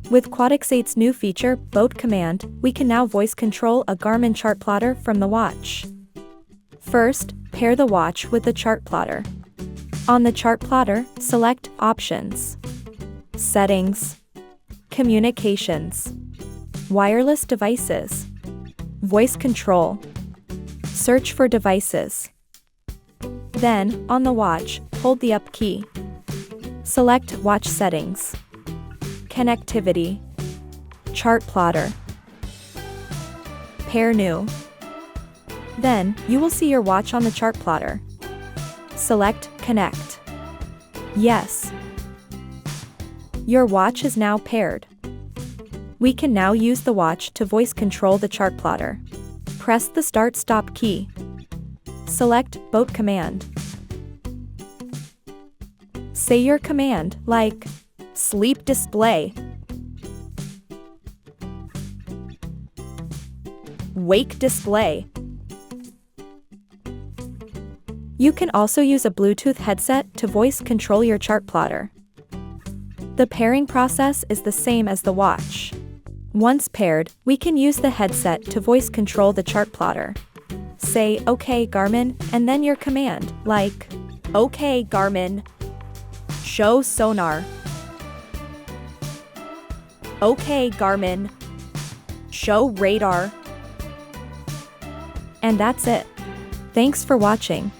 With quatix 8's new feature, Boat Command, we can now voice control a Garmin chart plotter from the watch. First, pair the watch with the chart plotter. On the chart plotter, select Options, Settings, Communications, Wireless Devices, Voice Control. Search for devices. Then, on the watch, hold the up key. Select Watch Settings, Connectivity, Chart Plotter, Pair New. Then, you will see your watch on the chart plotter. Select Connect. Yes. Your watch is now paired. We can now use the watch to voice control the chart plotter. Press the Start/Stop key. Select Boat Command. Say your command, like Sleep Display, Wake Display. You can also use a Bluetooth headset to voice control your chart plotter. The pairing process is the same as the watch. Once paired, we can use the headset to voice control the chart plotter. Say, "OK Garmin," and then your command, like, "OK Garmin, show sonar." "OK Garmin, show radar." And that's it. Thanks for watching.